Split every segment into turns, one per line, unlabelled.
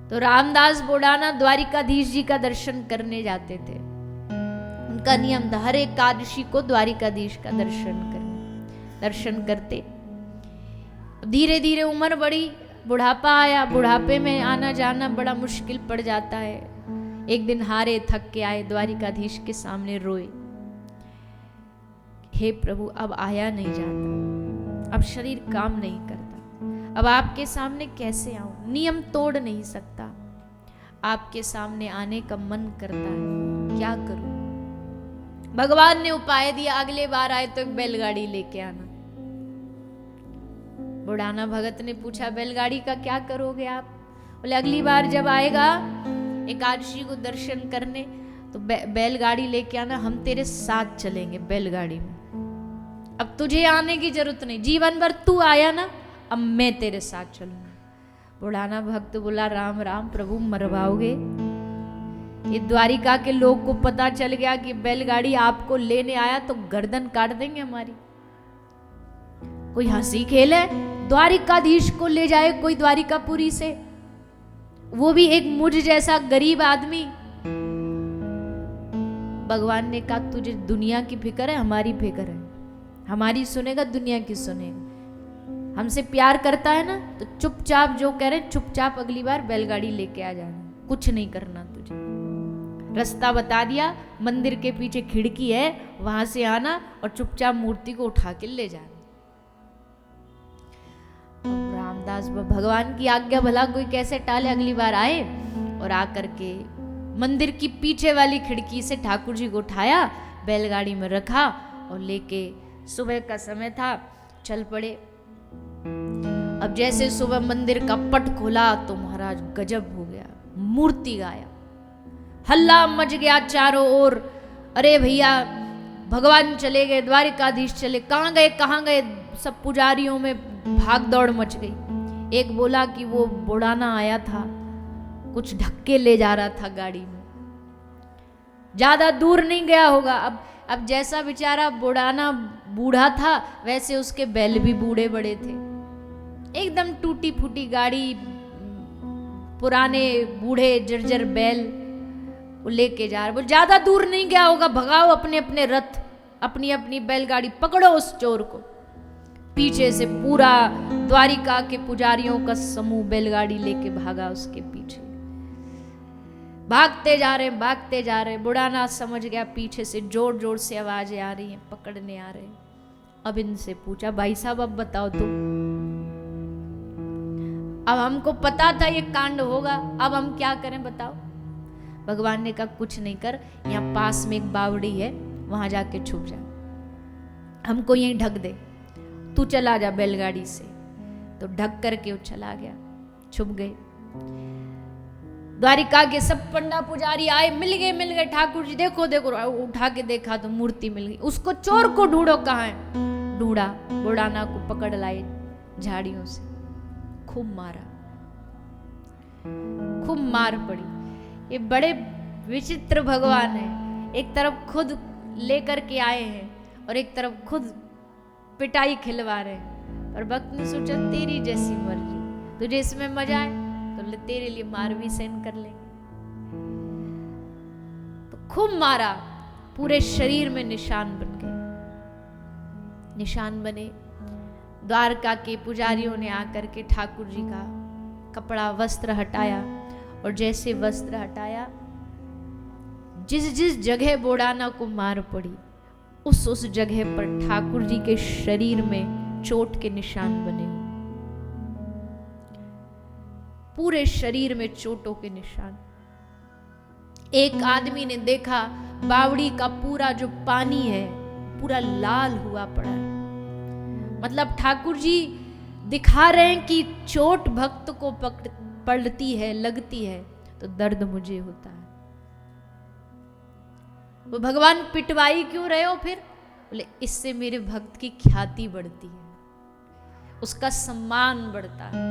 तो रामदास बुढ़ाना द्वारिकाधीश जी का दर्शन करने जाते थे। उनका नियम था हर एक एकादशी को द्वारिकाधीश का दर्शन करते। धीरे धीरे उम्र बढ़ी, बुढ़ापा आया, बुढ़ापे में आना जाना बड़ा मुश्किल पड़ जाता है। एक दिन हारे थक के आए, द्वारिकाधीश के सामने रोए, हे प्रभु अब आया नहीं जाता, अब शरीर काम नहीं करता, अब आपके सामने कैसे आऊं, नियम तोड़ नहीं सकता, आपके सामने आने का मन करता है, क्या करूं। भगवान ने उपाय दिया, अगले बार आए तो एक बैलगाड़ी लेके आना। बुढ़ाना भगत ने पूछा बैलगाड़ी का क्या करोगे आप? बोले अगली बार जब आएगा एकादशी को दर्शन करने तो बैलगाड़ी लेके आना, हम तेरे साथ चलेंगे बैलगाड़ी में, अब तुझे आने की जरूरत नहीं, जीवन भर तू आया ना, अब मैं तेरे साथ चलूंगा। बुढ़ाना भक्त बोला राम राम प्रभु मरवाओगे? ये द्वारिका के लोग को पता चल गया कि बैलगाड़ी आपको लेने आया तो गर्दन काट देंगे हमारी। कोई हंसी खेल है? द्वारिकाधीश को ले जाए कोई द्वारिकापुरी से, वो भी एक मुझ जैसा गरीब आदमी। भगवान ने कहा तुझे दुनिया की फिक्र है, हमारी फिक्र है, हमारी सुनेगा दुनिया की सुनेगा। हमसे प्यार करता है ना तो चुपचाप जो कह रहे चुपचाप अगली बार बैलगाड़ी लेके आ जाना, कुछ नहीं करना तुझे। रास्ता बता दिया, मंदिर के पीछे खिड़की है, वहां से आना और चुपचाप मूर्ति को उठा के ले जाना। रामदास भगवान की आज्ञा भला कोई कैसे टाले, अगली बार आए और आकर के मंदिर की पीछे वाली खिड़की से ठाकुर जी को उठाया, बैलगाड़ी में रखा और लेके सुबह का समय था चल पड़े। अब जैसे सुबह मंदिर का पट खोला तो महाराज गजब हो गया, मूर्ति गायब, हल्ला मच गया चारों ओर। अरे भैया भगवान चले गए, द्वारिकाधीश चले, कहाँ गए? सब पुजारियों में भाग दौड़ मच गई। एक बोला कि वो बुढ़ाना आया था, कुछ ढक्के ले जा रहा था गाड़ी में, ज्यादा दूर नहीं गया होगा। अब जैसा बेचारा बुढ़ाना बूढ़ा था वैसे उसके बैल भी बूढ़े बड़े थे, एकदम टूटी फूटी गाड़ी, पुराने बूढ़े जर्जर बैल वो लेके जा रहे। बोल ज्यादा दूर नहीं गया होगा, भगाओ अपने अपने रथ, अपनी अपनी बैलगाड़ी, पकड़ो उस चोर को। पीछे से पूरा द्वारिका के पुजारियों का समूह बैलगाड़ी लेके भागा उसके पीछे। भागते जा रहे। बुढ़ाना समझ गया पीछे से जोर जोर से आवाजें आ रही हैं, पकड़ने आ रहे। अब इनसे पूछा भाई साहब अब बताओ तुम, अब हमको पता था ये कांड होगा, अब हम क्या करें बताओ। भगवान ने कहा कुछ नहीं कर, यहाँ पास में एक बावड़ी है, वहां जाके छुप जा, हमको यहीं ढक दे, तू चला जा बैलगाड़ी से। तो ढक करके वो चला गया, छुप गए। द्वारिका के सब पंडा पुजारी आए, मिल गए ठाकुर जी, देखो उठा के देखा तो मूर्ति मिल गई। उसको चोर को ढूंढो कहाँ है, ढूंढा, बुढ़ाना को पकड़ लाए झाड़ियों से, खूब मारा, खूब मार पड़ी। ये बड़े विचित्र भगवान है, एक तरफ खुद लेकर के आए हैं और एक तरफ खुद पिटाई खिलवा रहे हैं। पर भक्त ने सोचा तेरी जैसी मर्जी, तुझे इसमें मजा है तो तेरे लिए मार भी सहन कर लेंगे। तो खूब मारा, पूरे शरीर में निशान बन गए, निशान बने। द्वारका के पुजारियों ने आकर के ठाकुर जी का कपड़ा वस्त्र हटाया और जैसे वस्त्र हटाया, जिस जिस जगह बुढ़ाना को मार पड़ी उस जगह पर ठाकुर जी के शरीर में चोट के निशान बने हुए, पूरे शरीर में चोटों के निशान। एक आदमी ने देखा बावड़ी का पूरा जो पानी है पूरा लाल हुआ पड़ा है, मतलब ठाकुर जी दिखा रहे हैं कि चोट भक्त को पड़ती है, लगती है तो दर्द मुझे होता है। वो भगवान पिटवाई क्यों रहे हो फिर? बोले इससे मेरे भक्त की ख्याति बढ़ती है, उसका सम्मान बढ़ता है।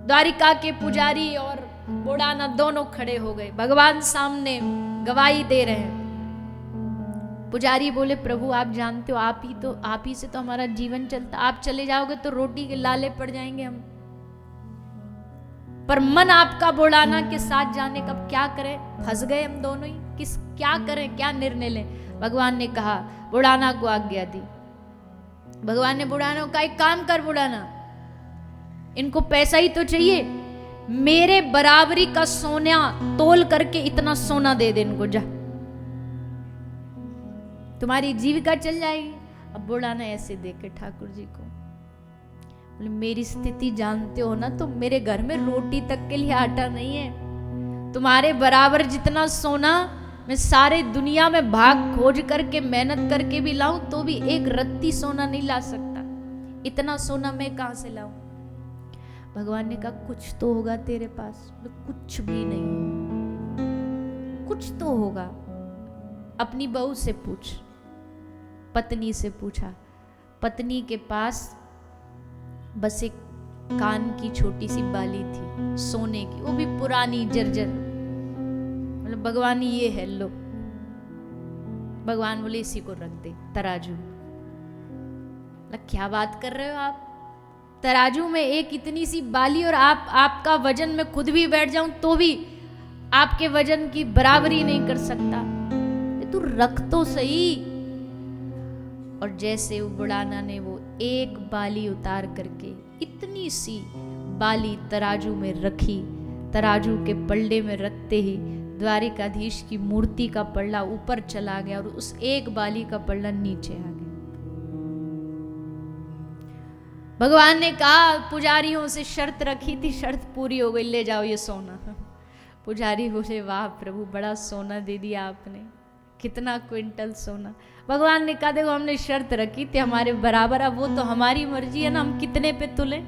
द्वारिका के पुजारी और बुढ़ाना दोनों खड़े हो गए, भगवान सामने गवाही दे रहे हैं। पुजारी बोले प्रभु आप जानते हो आप ही से तो हमारा जीवन चलता, आप चले जाओगे तो रोटी के लाले पड़ जाएंगे हम, पर मन आपका बुढ़ाना के साथ जाने का क्या करें, फंस गए हम दोनों ही, क्या करें, क्या निर्णय लें। भगवान ने कहा, बुढ़ाना को आज्ञा दी। भगवान ने बुढ़ाना को कहा, एक काम कर बुढ़ाना, इनको पैसा ही तो चाहिए, मेरे बराबरी का सोना तोल करके इतना सोना दे दे इनको, जा तुम्हारी जीविका चल जाएगी। अब बुढ़ाना ऐसे देखे ठाकुर जी को, बोले मेरी स्थिति जानते हो ना, तो मेरे घर में रोटी तक के लिए आटा नहीं है, तुम्हारे बराबर जितना सोना मैं सारे दुनिया में भाग खोज करके मेहनत करके भी लाऊं तो भी एक रत्ती सोना नहीं ला सकता, इतना सोना मैं कहां से लाऊं। भगवान ने कहा, कुछ तो होगा तेरे पास। कुछ भी नहीं, कुछ तो होगा, अपनी बहू से पूछ। पत्नी से पूछा, पत्नी के पास बस एक कान की छोटी सी बाली थी सोने की, वो भी पुरानी जर्जर। मतलब भगवान ये है, लो। भगवान बोले इसी को रख दे तराजू। क्या बात कर रहे हो आप, तराजू में एक इतनी सी बाली, और आपका वजन में खुद भी बैठ जाऊं तो भी आपके वजन की बराबरी नहीं कर सकता, तू रख तो सही। और जैसे वो बुढ़ाना ने वो एक बाली उतार करके इतनी सी बाली तराजू में रखी, तराजू के पल्ले में रखते ही द्वारिकाधीश की मूर्ति का पल्ला ऊपर चला गया और उस एक बाली का पल्ला नीचे आ गया। भगवान ने कहा, पुजारियों से शर्त रखी थी, शर्त पूरी हो गई, ले जाओ ये सोना। पुजारी बोले, वाह प्रभु, बड़ा सोना दे दिया आपने, कितना क्विंटल सोना। भगवान ने कहा, देखो हमने शर्त रखी थी हमारे बराबर, अब वो तो हमारी मर्जी है ना, हम कितने पे तुले।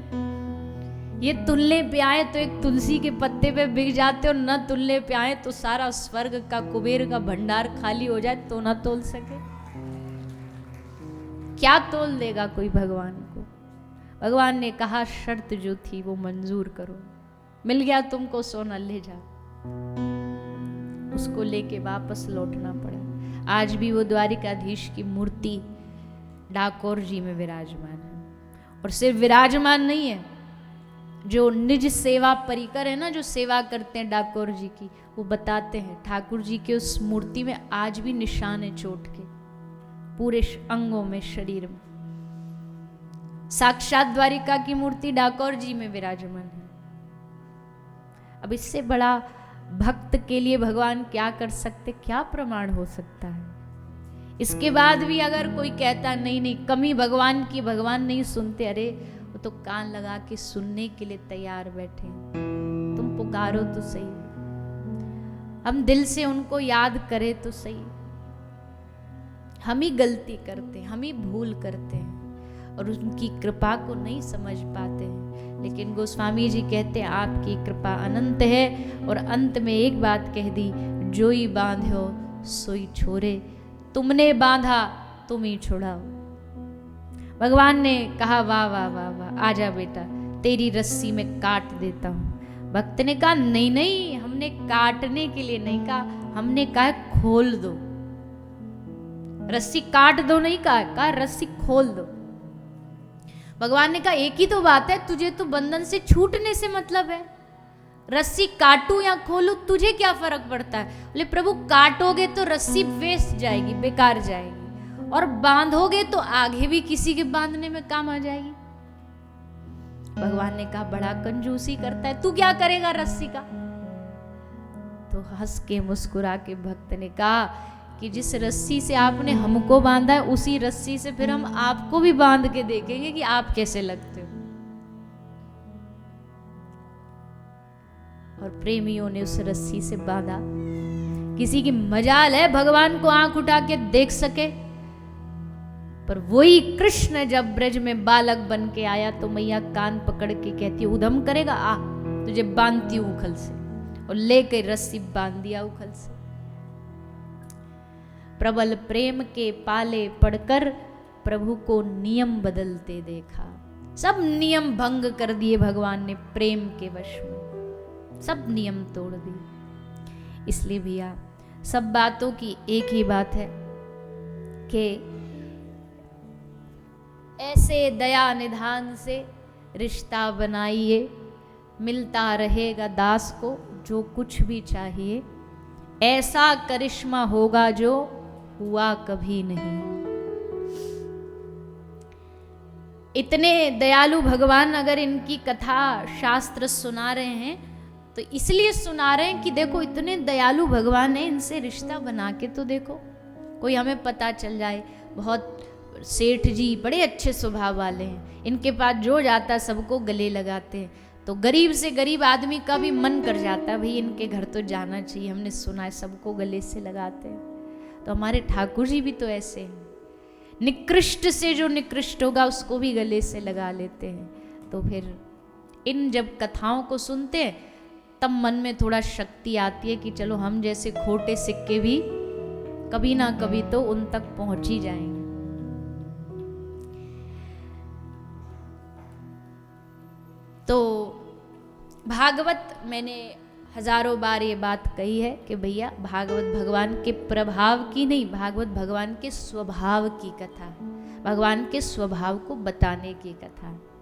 ये तुलने पे आए तो एक तुलसी के पत्ते पे बिक जाते, और न तुलने पे आए तो सारा स्वर्ग का कुबेर का भंडार खाली हो जाए तो ना तोल सके। क्या तोल देगा कोई भगवान को। भगवान ने कहा, शर्त जो थी वो मंजूर करो, मिल गया तुमको सोना, ले जाओ। उसको लेके वापस लौटना पड़ा। आज भी वो द्वारिकाधीश की मूर्ति डाकोर जी में विराजमान है। और सिर्फ विराजमान नहीं है, जो निज सेवा परिकर है ना, जो सेवा करते हैं डाकोर जी की, वो बताते हैं ठाकुर जी के उस मूर्ति में आज भी निशान है चोट के, पूरे अंगों में, शरीर में। साक्षात द्वारिका की मूर्ति डाकोर जी में विराजमान है। अब इससे बड़ा भक्त के लिए भगवान क्या कर सकते, क्या प्रमाण हो सकता है। इसके बाद भी अगर कोई कहता नहीं कमी भगवान की, भगवान नहीं सुनते, अरे वो तो कान लगा के सुनने के लिए तैयार बैठे, तुम पुकारो तो सही, हम दिल से उनको याद करें तो सही। हम ही गलती करते हैं, हम ही भूल करते हैं और उनकी कृपा को नहीं समझ पाते हैं। लेकिन गोस्वामी जी कहते हैं, आपकी कृपा अनंत है। और अंत में एक बात कह दी, जो ही बांधो सोई छोरे, तुमने बांधा तुम ही छुड़ाओ। भगवान ने कहा, वाह वाह वाह वाह, आजा बेटा, तेरी रस्सी में काट देता हूं। भक्त ने कहा, नहीं नहीं, हमने काटने के लिए नहीं कहा, हमने कहा खोल दो, रस्सी काट दो नहीं कहा रस्सी खोल दो। भगवान ने कहा, एक ही तो बात है, तुझे तो बंधन से छूटने से मतलब है, रस्सी काटू या खोलू तुझे क्या फर्क पड़ता है। बोले, प्रभु काटोगे तो रस्सी वेस्ट जाएगी, बेकार जाएगी, और बांधोगे तो आगे भी किसी के बांधने में काम आ जाएगी। भगवान ने कहा, बड़ा कंजूसी करता है, तू क्या करेगा रस्सी का। तो हंस के मुस्कुरा के भक्त ने कहा कि जिस रस्सी से आपने हमको बांधा है, उसी रस्सी से फिर हम आपको भी बांध के देखेंगे कि आप कैसे लगते हो। और प्रेमियों ने उस रस्सी से बांधा। किसी की मजाल है भगवान को आंख उठा के देख सके, पर वही कृष्ण जब ब्रज में बालक बन के आया तो मैया कान पकड़ के कहती, उधम करेगा, आ तुझे बांधती हूं उखल से, और लेकर रस्सी बांध दिया उखल से। प्रबल प्रेम के पाले पड़कर प्रभु को नियम बदलते देखा। सब नियम भंग कर दिए भगवान ने प्रेम के वश में, सब नियम तोड़ दिए। इसलिए भैया सब बातों की एक ही बात है कि ऐसे दया निधान से रिश्ता बनाइए मिलता रहेगा दास को जो कुछ भी चाहिए, ऐसा करिश्मा होगा जो हुआ कभी नहीं। इतने दयालु भगवान अगर इनकी कथा शास्त्र सुना रहे हैं तो इसलिए सुना रहे हैं कि देखो इतने दयालु भगवान है, इनसे रिश्ता बना के तो देखो, कोई हमें पता चल जाए। बहुत सेठ जी बड़े अच्छे स्वभाव वाले हैं, इनके पास जो जाता है सबको गले लगाते हैं, तो गरीब से गरीब आदमी का भी मन कर जाता है भाई इनके घर तो जाना चाहिए, हमने सुना है सबको गले से लगाते हैं। तो हमारे ठाकुर जी भी तो ऐसे हैं, निकृष्ट से जो निकृष्ट होगा उसको भी गले से लगा लेते हैं। तो फिर इन जब कथाओं को सुनते हैं तब मन में थोड़ा शक्ति आती है कि चलो हम जैसे खोटे सिक्के भी कभी ना कभी तो उन तक पहुंच ही जाएंगे। तो भागवत, मैंने हजारों बार ये बात कही है कि भैया भागवत भगवान के प्रभाव की नहीं, भागवत भगवान के स्वभाव की कथा है, भगवान के स्वभाव को बताने की कथा है।